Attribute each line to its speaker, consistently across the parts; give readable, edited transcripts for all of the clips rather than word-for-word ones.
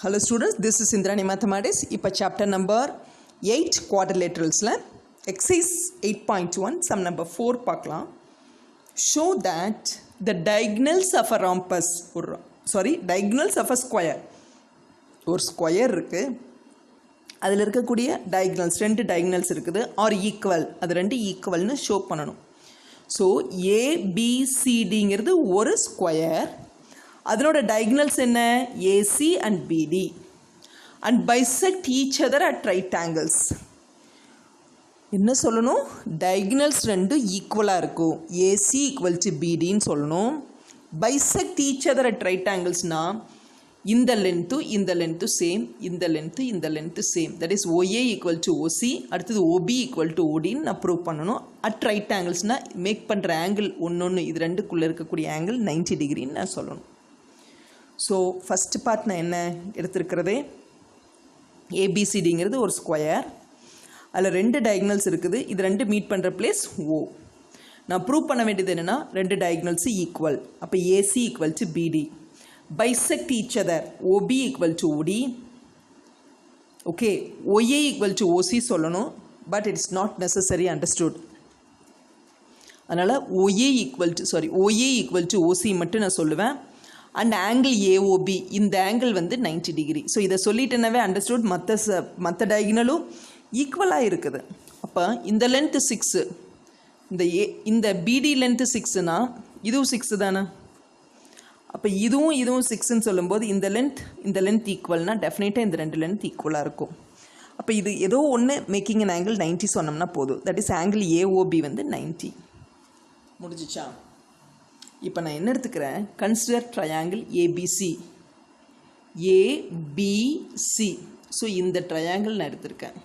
Speaker 1: Hello students, this is Indrani Mathematics. இப்போ chapter number 8 quadrilateralsல exercise 8.1 sum number 4 பார்க்கலாம். Show that the diagonals of a rhombus diagonals of a square ஒரு square இருக்கு, அதில் இருக்கக்கூடிய diagonals ரெண்டு diagonals இருக்குது R equal, அது ரெண்டு ஈக்குவல்னு ஷோ பண்ணணும். ஸோ ஏபிசிடிங்கிறது ஒரு ஸ்கொயர், அதனோட diagonals என்ன AC and BD and bisect each other at right angles. என்ன சொல்லணும், diagonals ரெண்டு ஈக்குவலாக இருக்கும், AC equal to BDன்னு சொல்லணும். bisect each other at right anglesனா இந்த லென்த்து சேம், இந்த length same, that is OA equal to OC, அடுத்தது OB equal to ODன்னு நான் ப்ரூவ் பண்ணணும். அட் ரைட் ஆங்கிள்ஸ்னால் மேக் பண்ணுற ஆங்கிள் ஒன்று இது ரெண்டுக்குள்ளே இருக்கக்கூடிய ஆங்கிள் 90 டிகிரின்னு நான் சொல்லணும். ஸோ ஃபஸ்ட்டு பார்ட் நான் என்ன எடுத்துருக்கிறதே, ஏபிசிடிங்கிறது ஒரு ஸ்கொயர், அதில் ரெண்டு டயக்னல்ஸ் இருக்குது, இது ரெண்டு மீட் பண்ணுற பிளேஸ் O. நான் ப்ரூவ் பண்ண வேண்டியது என்னென்னா ரெண்டு டயக்னல்ஸு ஈக்குவல், அப்போ AC equal to BD, bisect each other, OB equal to OD, okay, OA equal to OC சொல்லணும், but it's not necessary, understood. அதனால் OA equal to OC மட்டும் நான் சொல்லுவேன். அண்ட் ஆங்கிள் AOB, இந்த ஆங்கிள் வந்து 90 டிகிரி. ஸோ இதை சொல்லிட்டேனாவே understood, மற்ற டயக்னலும் ஈக்குவலாக இருக்குது. அப்போ இந்த லென்த்து 6, இந்த BD லென்த்து 6னா இதுவும் 6 தானே, அப்போ இதுவும் 6ன்னு சொல்லும்போது இந்த லென்த் ஈக்குவல்னால் டெஃபினட்டாக இந்த ரெண்டு லென்த் ஈக்குவலாக இருக்கும். அப்போ இது ஏதோ ஒன்று மேக்கிங் அன் ஆங்கிள் 90 சொன்னோம்னா போதும், தட் இஸ் ஆங்கிள் AOB வந்து 90. முடிஞ்சிச்சா? இப்போ நான் என்ன எடுத்துக்கிறேன், கன்சிடர் ட்ரையாங்கிள் ஏபிசி. ஸோ இந்த ட்ரையாங்கிள் நான் எடுத்திருக்கேன்.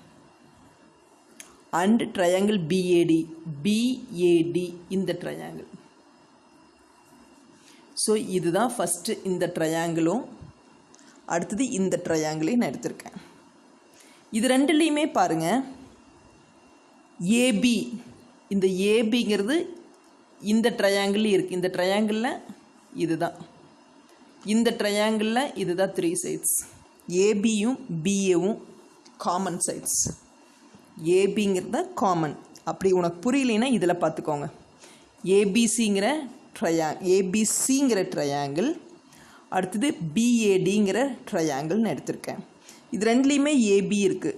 Speaker 1: அண்ட் ட்ரையாங்கிள் பிஏடி இந்த ட்ரையாங்கிள். ஸோ இதுதான் ஃபஸ்ட்டு இந்த ட்ரையாங்கிளும், அடுத்தது இந்த ட்ரையாங்கிளையும் நான் எடுத்திருக்கேன். இது ரெண்டுலேயுமே பாருங்கள், ஏபி, இந்த ஏபிங்கிறது இந்த ட்ரையாங்கிள் இருக்குது, இந்த ட்ரையாங்கிளில் இதுதான், இந்த ட்ரையாங்கிளில் இதுதான் 3 சைட்ஸ். ஏபியும் பிஏவும் காமன் சைட்ஸ், ஏபிங்கிறத காமன். அப்படி உனக்கு புரியலைன்னா இதில் பார்த்துக்கோங்க, ஏபிசிங்கிற ட்ரையாங்கிள், அடுத்தது பிஏடிங்கிற ட்ரையாங்கிள்னு எடுத்திருக்கேன். இது ரெண்டுலேயுமே ஏபி இருக்குது,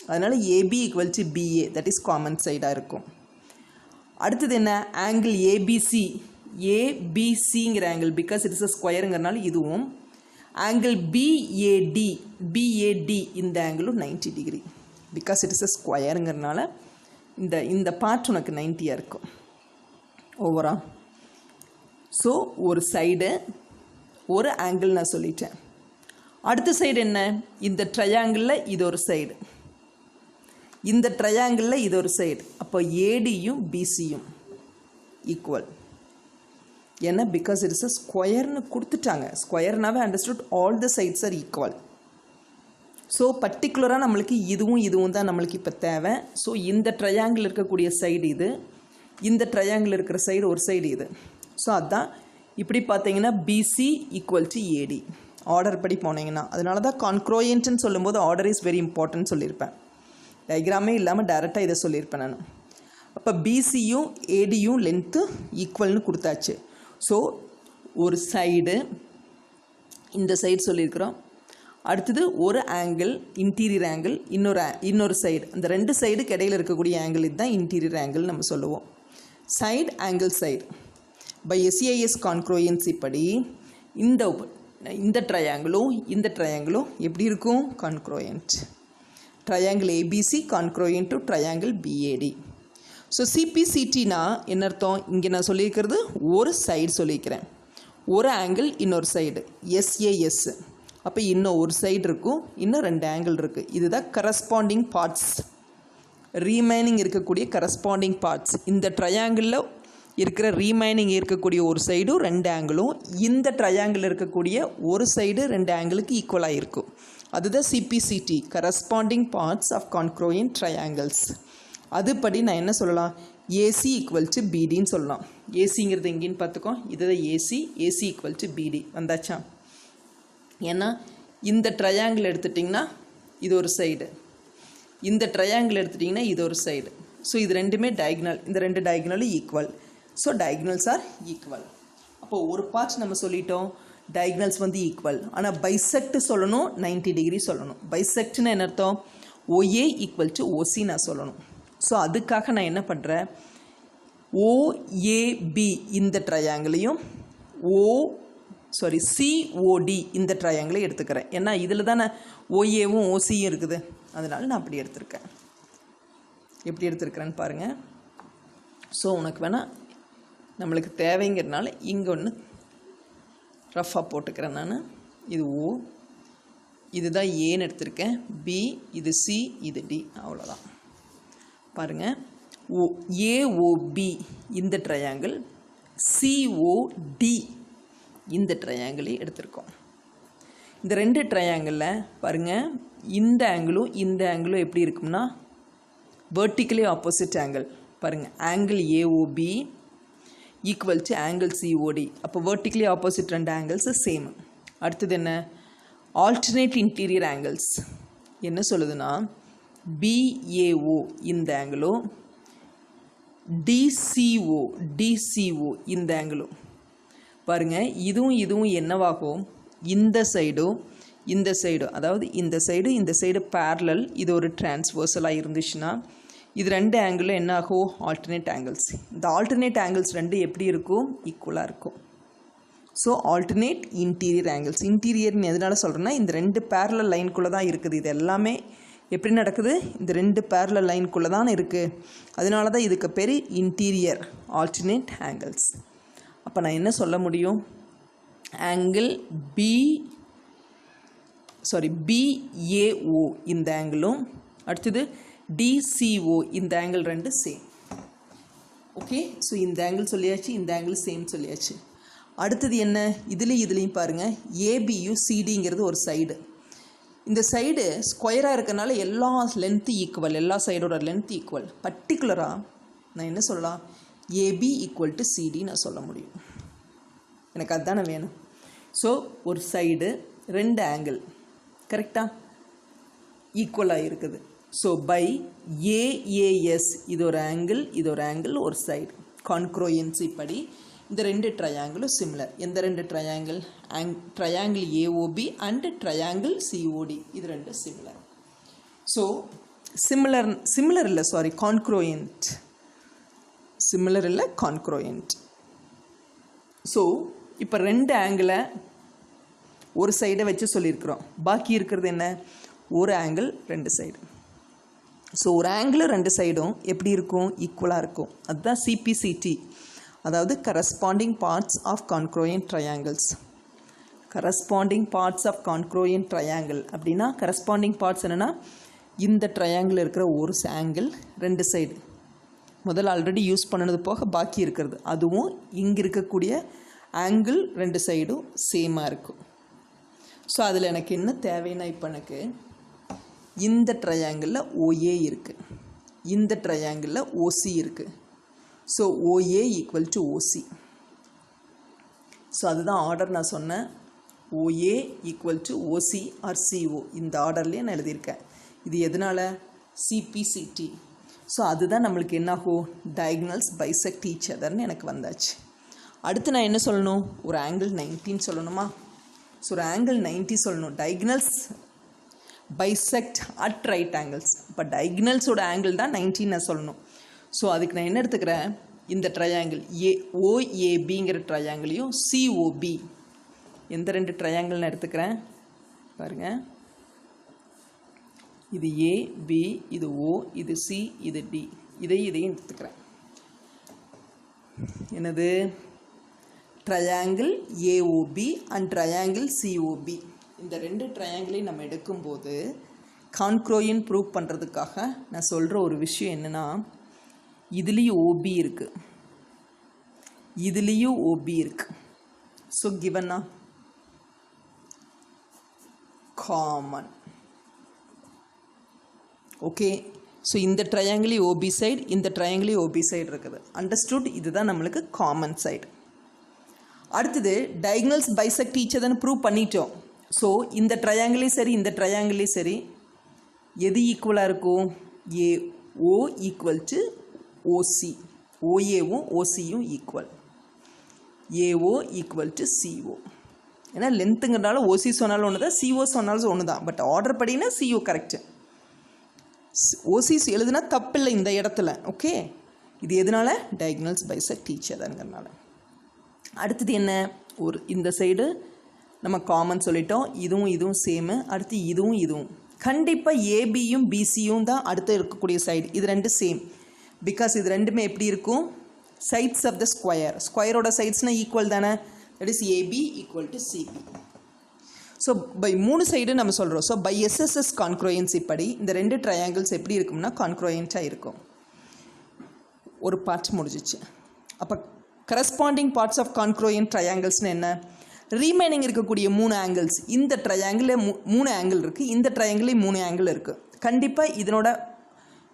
Speaker 1: அதனால் AB equal to BA, that is common சைடாக இருக்கும். அடுத்தது என்ன, ஆங்கிள் ஏபிசிங்கிற angle, because it is a ஸ்கொயருங்கிறனால இதுவும். ஆங்கிள் பிஏடி இந்த ஆங்கிளும் 90 degree, because it is a ஸ்கொயருங்கிறனால இந்த பார்ட் உனக்கு 90 இருக்கும் ஓவரா. ஸோ ஒரு சைடு ஒரு ஆங்கிள் நான் சொல்லிட்டேன். அடுத்த சைடு என்ன, இந்த ட்ரையாங்கிளில் இது ஒரு சைடு, இந்த ட்ரையாங்கிளில் இது ஒரு சைடு. அப்போ ஏடியும் பிசியும் ஈக்குவல். ஏன்னா பிகாஸ் இட்ஸ் அ ஸ்கொயர்னு கொடுத்துட்டாங்க, ஸ்கொயர்னாவே understood all the sides are equal. So பர்டிகுலராக நம்மளுக்கு இதுவும் தான் நம்மளுக்கு இப்போ தேவை. ஸோ இந்த ட்ரையாங்கிள் இருக்கக்கூடிய சைடு இது, இந்த ட்ரையாங்கிள் இருக்கிற சைடு ஒரு சைடு இது. ஸோ அதுதான் இப்படி பார்த்தீங்கன்னா PC equal to AD order படி போனீங்கன்னா. அதனால தான் கான்க்ரோயன்ட்னு சொல்லும்போது ஆர்டர் இஸ் வெரி இம்பார்ட்டன்ட் சொல்லியிருப்பேன், டயக்ராமே இல்லாமல் டைரெக்டாக இதை சொல்லியிருப்பேன் நான். அப்போ பிசியும் ஏடியும் லென்த்து ஈக்குவல்னு கொடுத்தாச்சு. ஸோ ஒரு சைடு, இந்த சைடு சொல்லியிருக்கிறோம், அடுத்தது ஒரு ஆங்கிள் இன்டீரியர் ஆங்கிள், இன்னொரு சைடு, அந்த ரெண்டு சைடுக்கு இடையில் இருக்கக்கூடிய ஆங்கிள் இதுதான் இன்டீரியர் ஆங்கிள் நம்ம சொல்லுவோம். Side angle side by SIS congruency படி இந்த ட்ரையாங்கிளும் எப்படி இருக்கும், congruent. Triangle ABC congruent to triangle BAD. So சிபிசிடினா என்ன அர்த்தம், இங்கே நான் சொல்லியிருக்கிறது ஒரு சைடு சொல்லியிருக்கிறேன், ஒரு ஆங்கிள் இன்னொரு சைடு SAS. அப்போ இன்னும் ஒரு சைடு இருக்கும், இன்னும் ரெண்டு ஆங்கிள் இருக்குது, இதுதான் கரஸ்பாண்டிங் பார்ட்ஸ், ரீமைனிங் இருக்கக்கூடிய கரஸ்பாண்டிங் பார்ட்ஸ். இந்த ட்ரையாங்கிளில் இருக்கிற ரீமைனிங் இருக்கக்கூடிய ஒரு சைடும் ரெண்டு ஆங்கிளும் இந்த ட்ரையாங்கிள் இருக்கக்கூடிய ஒரு சைடு ரெண்டு ஆங்கிளுக்கு ஈக்குவலாக இருக்கும். அதுதான் CPCT, corresponding parts of congruent triangles. அதுபடி நான் என்ன சொல்லலாம், ஏசி ஈக்குவல் டு பிடின்னு சொல்லலாம். ஏசிங்கிறது எங்கேன்னு பார்த்துக்கோ, இதுதான் ஏசி ஈக்குவல் டு பிடி வந்தாச்சா. ஏன்னா இந்த ட்ரையாங்கிள் எடுத்துட்டிங்கன்னா இது ஒரு சைடு, இந்த ட்ரையாங்கிள் எடுத்துட்டிங்கன்னா இது ஒரு சைடு. ஸோ இது ரெண்டுமே டயக்னல், இந்த ரெண்டு டயக்னலும் equal. So diagonals are equal. அப்போது ஒரு பார்ட் நம்ம சொல்லிட்டோம் டயக்னல்ஸ் வந்து ஈக்குவல். ஆனால் பைசெக்ட் சொல்லணும், 90 டிகிரி சொல்லணும். பைசெக்ட்னு என்ன அர்த்தம்? OA ஈக்குவல் டு OC நான் சொல்லணும். ஸோ அதுக்காக நான் என்ன பண்ணுறேன், OAB இந்த ட்ரையாங்கிளையும் COD இந்த ட்ரையாங்கிளையும் எடுத்துக்கிறேன். ஏன்னா இதில் தானே OAவும் OCயும் இருக்குது, அதனால் நான் அப்படி எடுத்திருக்கேன். எப்படி எடுத்திருக்கிறேன்னு பாருங்கள். ஸோ உனக்கு வேணால் நம்மளுக்கு தேவைங்கிறதுனால இங்கே ஒன்று ரஃபாக போட்டுக்கிறேன் நான். இது O, இதுதான் ஏன்னு எடுத்திருக்கேன். B, இது C, இது D, அவ்வளோதான். பாருங்கள், AOB இந்த ட்ரையாங்கிள், COD இந்த ட்ரையாங்கிளை எடுத்திருக்கோம். இந்த ரெண்டு ட்ரையாங்கிளில் பாருங்கள், இந்த ஆங்கிளும் இந்த ஆங்கிளும் எப்படி இருக்கும்னா வெர்டிக்கலி ஆப்போசிட் ஆங்கிள். பாருங்கள், angle AOB equal to angle COD. அப்போ வெர்டிக்கலி ஆப்போசிட் ரெண்டு ஆங்கிள்ஸ் சேம். அடுத்தது என்ன, ஆல்டர்னேட் இன்டீரியர் ஆங்கிள்ஸ். என்ன சொல்லுதுன்னா BAO இந்த ஆங்கிளும் DCO இந்த ஆங்கிளும் பாருங்கள், இதுவும் என்னவாகும், இந்த சைடும் இந்த சைடும், அதாவது இந்த சைடு பேரலல், இது ஒரு டிரான்ஸ்வர்சலாக இருந்துச்சுன்னா இது ரெண்டு ஆங்கிளும் என்ன ஆகும், ஆல்டர்னேட் ஆங்கிள்ஸ். இந்த ஆல்டர்னேட் ஆங்கிள்ஸ் ரெண்டு எப்படி இருக்கும், ஈக்குவலாக இருக்கும். So alternate interior angles. இன்டீரியர்னு எதனால் சொல்கிறேன்னா இந்த ரெண்டு பேரலல் லைனுக்குள்ளே தான் இருக்குது. இது எல்லாமே எப்படி நடக்குது, இந்த ரெண்டு பேரலல் லைனுக்குள்ளே தான் இருக்குது. அதனால தான் இதுக்கு பேர் இன்டீரியர் ஆல்டர்னேட் ஆங்கிள்ஸ். அப்போ நான் என்ன சொல்ல முடியும், ஆங்கிள் BAO இந்த ஆங்கிளும் அடுத்தது DCO இந்த ஆங்கிள் ரெண்டு சேம். ஓகே, ஸோ இந்த ஆங்கிள் சொல்லியாச்சு, இந்த ஆங்கிள் சேம் சொல்லியாச்சு. அடுத்தது என்ன, இதுலேயும் பாருங்கள், ABயும் CDங்கிறது ஒரு சைடு. இந்த சைடு ஸ்கொயராக இருக்கனால எல்லா லென்த்து ஈக்குவல், எல்லா சைடோட லென்த் ஈக்குவல். பர்டிகுலராக நான் என்ன சொல்லலாம், AB ஈக்குவல் டு CD நான் சொல்ல முடியும். எனக்கு அதுதானே வேணும். ஸோ ஒரு சைடு ரெண்டு ஆங்கிள் கரெக்டாக ஈக்குவலாக இருக்குது. ஸோ பை AAS இது ஒரு ஆங்கிள் ஒரு சைடு. கான்க்ரோயன்சி படி இந்த ரெண்டு ட்ரையாங்கிளும் சிமிலர். எந்த ரெண்டு triangle, triangle AOB and triangle COD இது ரெண்டு சிமிலர். ஸோ சிமிலர் இல்லை கான்க்ரோயன்ட். சிமிலர் இல்லை, கான்க்ரோயன்ட். ஸோ இப்போ ரெண்டு ஆங்கிளை ஒரு சைடை வச்சு சொல்லியிருக்கிறோம். பாக்கி இருக்கிறது என்ன, ஒரு ஆங்கிள் ரெண்டு சைடு. ஸோ ஒரு ஆங்கிள் ரெண்டு சைடும் எப்படி இருக்கும், ஈக்குவலாக இருக்கும். அதுதான் CPCT, அதாவது corresponding parts of congruent triangles. Corresponding parts of congruent triangle அப்படின்னா கரஸ்பாண்டிங் பார்ட்ஸ் என்னென்னா இந்த ட்ரையாங்கிள் இருக்கிற ஒரு ஆங்கிள் ரெண்டு சைடு முதல்ல ஆல்ரெடி யூஸ் பண்ணது போக பாக்கி இருக்கிறது, அதுவும் இங்கே இருக்கக்கூடிய ஆங்கிள் ரெண்டு சைடும் சேமாக இருக்கும். ஸோ அதில் எனக்கு என்ன தேவைன்னா, இப்போ எனக்கு இந்த ட்ரையாங்கிளில் OA இருக்குது, இந்த ட்ரையாங்கிளில் OC இருக்குது. So OA equal to OC. So அதுதான் ஆர்டர் நான் சொன்னேன், OA equal to OC or CO. இந்த ஆர்டர்லேயே நான் எழுதியிருக்கேன். இது எதனால், CPCT. ஸோ அதுதான் நம்மளுக்கு என்னாகும், டயக்னல்ஸ் பைசெக்ட் ஈச் அதர்னு எனக்கு வந்தாச்சு. அடுத்து நான் என்ன சொல்லணும், ஒரு ஆங்கிள் 90 சொல்லணுமா. ஸோ ஒரு ஆங்கிள் 90 சொல்லணும். Diagonals bisect at right angles. இப்போ டயக்னல்ஸோட ஆங்கிள் தான் 90 நான் சொல்லணும். ஸோ அதுக்கு நான் என்ன எடுத்துக்கிறேன், இந்த ட்ரையாங்கிள் OABங்கிற ட்ரையாங்கிளையும் COB எந்த ரெண்டு ட்ரையாங்கிள் நான் எடுத்துக்கிறேன் பாருங்கள். இது AB, இது O, இது C, இது D. இதையும் எடுத்துக்கிறேன். என்னது, triangle AOB and triangle COB. இந்த ரெண்டு ட்ரையாங்கிளையும் நம்ம எடுக்கும்போது கான்க்ரோயன் ப்ரூவ் பண்ணுறதுக்காக நான் சொல்கிற ஒரு விஷயம் என்னென்னா, இதுலேயும் OB இருக்குது, இதுலேயும் OB இருக்குது. ஸோ கிவன்னா காமன். ஓகே, ஸோ இந்த ட்ரையாங்கிளையும் OB சைடு, இந்த ட்ரையாங்கிளையும் OB சைடு இருக்குது. அண்டர்ஸ்டுட், இதுதான் நம்மளுக்கு காமன் சைடு. அடுத்தது டயக்னல்ஸ் பைசெக்ட் ஈச் அதர்னு ப்ரூவ் பண்ணிட்டோம். ஸோ இந்த ட்ரையாங்கிளையும் சரி இந்த ட்ரையாங்கிளையும் சரி எது ஈக்குவலாக இருக்கும்? AO equal to OC. ஓஏவும் ஓசியும் equal. AO equal to CO. ஏன்னா லென்த்துங்கிறனால ஓசி சொன்னாலும் ஒன்று தான், சிஓ சொன்னாலும் ஒன்று தான். பட் ஆர்டர் படினா சிஓ கரெக்டு. ஓசி எழுதுனா தப்பில்லை இந்த இடத்துல. ஓகே, இது எதனால? டயக்னல்ஸ் பைசெக்ட் ஈச் அதர்ங்கிறனால. அடுத்தது என்ன? ஒரு இந்த சைடு நம்ம காமன் சொல்லிட்டோம், இதுவும் இதுவும் சேமு. அடுத்து இதுவும் இதுவும் கண்டிப்பாக ஏபியும் பிசியும் தான் அடுத்து இருக்கக்கூடிய சைடு. இது ரெண்டு சேம். பிகாஸ் இது ரெண்டுமே எப்படி இருக்கும்? Sides of the square. ஸ்கொயரோட சைட்ஸ்னால் ஈக்குவல் தானே. That is AB equal to CB. So by 3 side நம்ம சொல்கிறோம். ஸோ பை எஸ்எஸ்எஸ் கான்க்ரோயன்சி படி இந்த ரெண்டு ட்ரையாங்கிள்ஸ் எப்படி இருக்கும்னா கான்க்ரோயண்ட்டாக இருக்கும். ஒரு பார்ட் முடிஞ்சிச்சு. அப்போ கரஸ்பாண்டிங் பார்ட்ஸ் ஆஃப் கான்க்ரோயன்ட் ட்ரையாங்கிள்ஸ்னு என்ன? ரீமைனிங் இருக்கக்கூடிய 3 ஆங்கிள்ஸ். இந்த ட்ரையாங்கிளில் 3 ஆங்கிள் இருக்குது, இந்த ட்ரையாங்கிளையும் 3 ஆங்கிள் இருக்குது. கண்டிப்பாக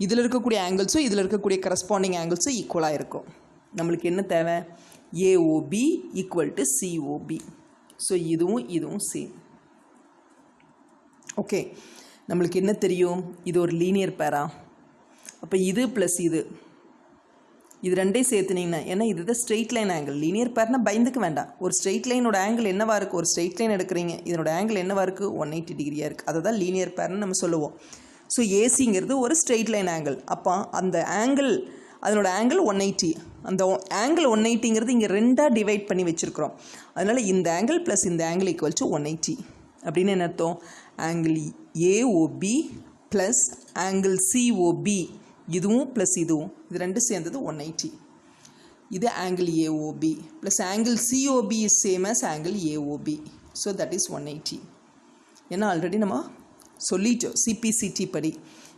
Speaker 1: இதில் இருக்கக்கூடிய ஆங்கிள்ஸும் இதில் இருக்கக்கூடிய கரஸ்பாண்டிங் ஆங்கிள்ஸும் ஈக்குவலாக இருக்கும். நம்மளுக்கு என்ன தேவை? AOB equal to COP. So இதுவும் சேம். ஓகே, நம்மளுக்கு என்ன தெரியும்? இது ஒரு லீனியர் பேரா. அப்போ இது ப்ளஸ் இது ரெண்டையும் சேர்த்துனீங்கன்னா, ஏன்னா இதுதான் ஸ்ட்ரெயிட் லைன் ஆங்கிள். லீனியர் பேர்னா பயந்துக்க வேண்டாம். ஒரு ஸ்ட்ரெயிட் லைனோட ஆங்கிள் என்னவாக இருக்குது? ஒரு ஸ்ட்ரெயிட் லைன் எடுக்கிறீங்க, இதனோட ஆங்கிள் என்னவாக இருக்குது? 180 டிகிரியாக இருக்குது. அதை தான் லீனியர் பேர்னு நம்ம சொல்லுவோம். ஸோ ஏசிங்கிறது ஒரு ஸ்ட்ரெயிட் லைன் ஆங்கிள். அப்போ அந்த ஆங்கிள், அதனோட ஆங்கிள் 180. அந்த ஆங்கிள் 180ங்கிறது இங்கே 2ஆக டிவைட் பண்ணி வச்சுருக்கிறோம். அதனால் இந்த ஆங்கிள் ப்ளஸ் இந்த ஆங்கிள் ஈக்குவல் டு 180. அப்படின்னு என்ன அர்த்தம்? Angle AOB plus angle COP, இதுவும் ப்ளஸ் இதுவும், இது ரெண்டு சேர்ந்தது 180. இது angle AOB plus angle COP is same as angle AOB. So that is 180. ஏன்னா ஆல்ரெடி நம்ம சொல்லிட்டோம் சிபிசிடி படி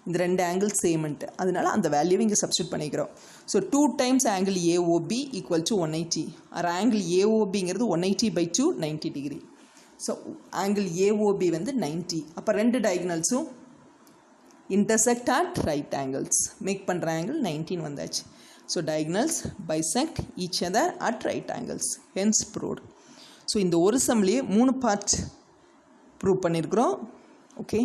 Speaker 1: இந்த ரெண்டு ஆங்கிள் சேம்ன்ட்டு. அதனால அந்த வேல்யூவை இங்கே சப்ஸ்டியூட் பண்ணிக்கிறோம். So 2 times angle AOB equal to 180. Or angle ஏஓபிங்கிறது 180/2 90 டிகிரி. ஸோ ஆங்கிள் ஏஓபி வந்து 90. அப்போ ரெண்டு டயக்னல்ஸும் intersect at right angles. Make பண்ணுற ஆங்கிள் 19 வந்தாச்சு. So diagonals bisect each other at right angles. hence proved. So இந்த ஒரு சம்லேயே 3 பார்ட் ப்ரூவ் பண்ணியிருக்கிறோம். ஓகே.